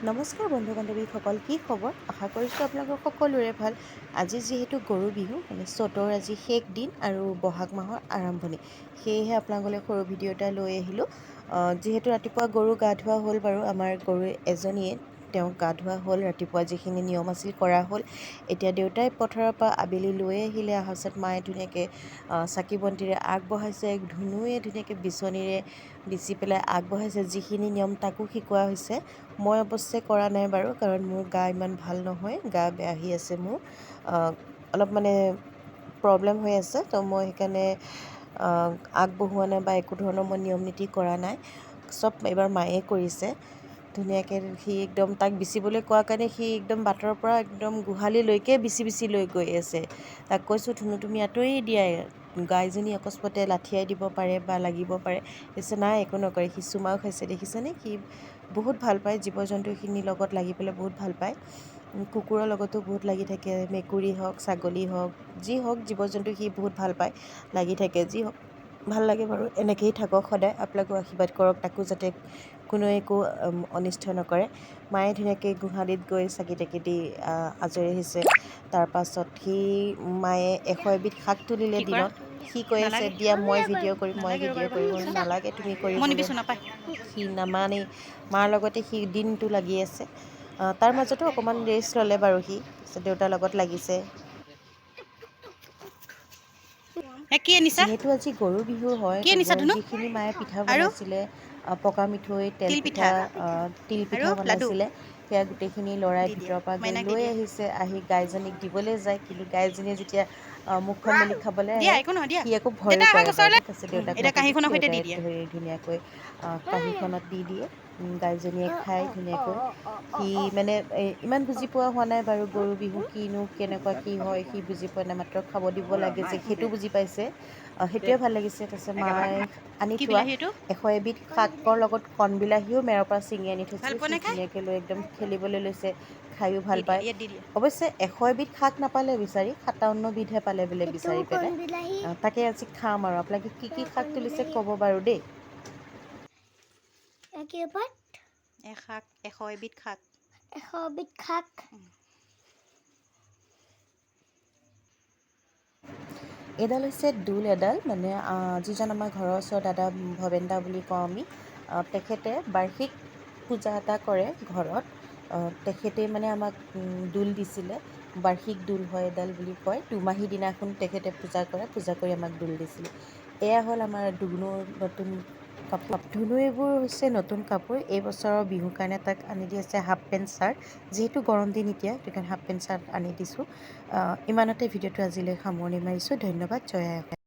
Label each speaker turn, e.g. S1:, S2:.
S1: নমস্কাৰ বন্ধু বান্ধৱীসকল, কি খবৰ? আশা কৰিছোঁ আপোনালোকৰ সকলোৰে ভাল। আজি যিহেতু গৰু বিহু মানে চ'তৰ আজি শেষ দিন আৰু বহাগ মাহৰ আৰম্ভণি, সেয়েহে আপোনালোকলৈ সৰু ভিডিঅ' এটা লৈ আহিলোঁ। যিহেতু ৰাতিপুৱা গৰু গা ধোৱা হ'ল বাৰু, আমাৰ গৰু এজনীয়ে, তেওঁক গা ধোৱা হ'ল, ৰাতিপুৱা যিখিনি নিয়ম আছিল কৰা হ'ল। এতিয়া দেউতাই পথাৰৰ পৰা আবেলি লৈ আহিলে, অহাৰ পাছত মায়ে ধুনীয়াকৈ চাকি বন্তিৰে আগবঢ়াইছে, ধুনুৱে ধুনীয়াকৈ বিচনীৰে বিচি পেলাই আগবঢ়াইছে। যিখিনি নিয়ম তাকো শিকোৱা হৈছে। মই অৱশ্যে কৰা নাই বাৰু, কাৰণ মোৰ গা ইমান ভাল নহয়, গা বেয়া আহি আছে মোৰ, অলপ মানে প্ৰব্লেম হৈ আছে, তো মই সেইকাৰণে আগবঢ়োৱা নাই বা একো ধৰণৰ মই নিয়ম নীতি কৰা নাই। চব এইবাৰ মায়ে কৰিছে। ধুনীয়াকৈ সি একদম তাক বিচিবলৈ কোৱা কাৰণে সি একদম বাটৰ পৰা একদম গোহালিলৈকে বিচি লৈ গৈ আছে। তাক কৈছোঁ, ধুনু তুমি আঁতৰি দিয়া, গাইজনী অকস্মাতে লাঠিয়াই দিব পাৰে বা লাগিব পাৰে। কৈছে নাই, একো নকৰে। সি চুমাও খাইছে, দেখিছেনে? সি বহুত ভাল পায়, জীৱ জন্তুখিনিৰ লগত লাগি পেলাই বহুত ভাল পায়। কুকুৰৰ লগতো বহুত লাগি থাকে, মেকুৰী হওক, ছাগলী হওক, যি হওক জীৱ জন্তু সি বহুত ভাল পায়, লাগি থাকে। যি হওক ভাল লাগে বাৰু, এনেকৈয়ে থাকক সদায়। আপোনালোকেও আশীৰ্বাদ কৰক তাকো, যাতে কোনোৱে একো অনিষ্ট নকৰে। মায়ে ধুনীয়াকৈ গোহালিত গৈ চাকি তাকি দি আজৰি হৈছে। তাৰপাছত মায়ে 100 এবিধ শাক তুলিলে
S2: কি কৰা?
S1: দিনত। সি কৈ আছে,
S2: নালাগে
S1: দিয়া মই ভিডিঅ' কৰিম, মই
S2: নালাগে
S1: ভিডিঅ' কৰিম। নালাগে তুমি
S2: মই
S1: কৰিবলৈ।
S2: নিবিছো নাপায়।
S1: সি নামানেই, মাৰ লগতে সি দিনটো লাগি আছে। তাৰ মাজতো অকণমান ৰেষ্ট ল'লে বাৰু সি, দেউতাৰ লগত লাগিছে।
S2: কি আনিছা?
S1: যিহেতু আজি গৰু বিহু হয়,
S2: কি আনিছা ধুনু?
S1: যিখিনি মায়ে পিঠা
S2: আৰু
S1: বনাইছিলে, পকা মিঠৈ,
S2: তিল
S1: তেলপিঠা,
S2: পিঠা আৰু
S1: তিলপিঠা
S2: লাডু
S1: বনাইছিলে, সেয়া গোটেইখিনি ল'ৰাই
S2: দি দিয়া,
S1: ভিতৰৰ পৰা গৈ
S2: মাইনাক দি
S1: লৈ
S2: দিয়া।
S1: আহিছে। আহি গাইজনীক দিবলৈ যায়, কিন্তু গাইজনীয়ে যেতিয়া মুখখন মেলি খাবলৈ
S2: দিয়া
S1: আহে,
S2: একো নহয় দিয়া।
S1: সি আকৌ ভয়ো
S2: দেউতা আহা
S1: কৰে বাৰু।
S2: গছৰলে।
S1: তাৰপিছত দেউতাক
S2: এতিয়া
S1: মাতি দিয়ে,
S2: কাঁহীখনৰ সৈতে দি
S1: দেউতাই
S2: দিয়া।
S1: ধৰি ধুনীয়াকৈ কাঁহীখনত দি দিয়ে। গাইজনীয়ে খায় ধুনীয়াকৈ। সি মানে ইমান বুজি পোৱা হোৱা নাই বাৰু, গৰু বিহু কিনো, কেনেকুৱা কি হয় সি বুজি পোৱা নাই, মাত্ৰ খাব দিব লাগে যে সেইটো বুজি পাইছে। সেইটোৱে ভাল লাগিছে। তাৰপিছত মায়ে আনি
S2: কি
S1: থোৱা
S2: বিলাহী এইটো?
S1: 100 এবিধ শাকৰ লগত কণবিলাহীও মেৰৰ পৰা ছিঙি আনি
S2: ভাল
S1: থৈছিলে।
S2: পোৱা
S1: সি
S2: নে খাই?
S1: ধুনীয়াকৈ লৈ একদম খেলিবলৈ লৈছে, খায়ো
S2: দি
S1: ভাল
S2: দিয়া,
S1: পায়।
S2: ইয়াত দি দিয়া।
S1: অৱশ্যে 100 এবিধ শাক নাপালে বিচাৰি, 57 বিধহে পালে বোলে বিচাৰি পেলাই। তাকে আজি খাম আৰু। আপোনালোকে কি কি শাক তুলিছে ক'ব বাৰু দেই।
S2: শাক 100 এবিধ শাক।
S3: 100 বিধ শাক।
S1: এডাল হৈছে দোল এডাল, মানে যিজন আমাৰ ঘৰৰ ওচৰৰ দাদা, ভৱেন দা বুলি কওঁ আমি, তেখেতে বাৰ্ষিক পূজা এটা কৰে ঘৰত। তেখেতে মানে আমাক দোল দিছিলে, বাৰ্ষিক দোল হয় এডাল বুলি কয়। দুমাহী দিনাখন তেখেতে পূজা কৰে, পূজা কৰি আমাক দোল দিছিলে। এয়া হ'ল আমাৰ ধুনুৰ নতুন কাপোৰ। ধুনু এইবোৰ হৈছে নতুন কাপোৰ। এই বছৰৰ বিহুৰ কাৰণে তাক আনি দি আছে হাফ পেণ্ট চাৰ্ট, যিহেতু গৰম দিন এতিয়া, সেইটো কাৰণে হাফ পেণ্ট চাৰ্ট আনি দিছোঁ। ইমানতে ভিডিঅ'টো আজিলৈ সামৰণি মাৰিছোঁ। ধন্যবাদ। জয় আই অসম।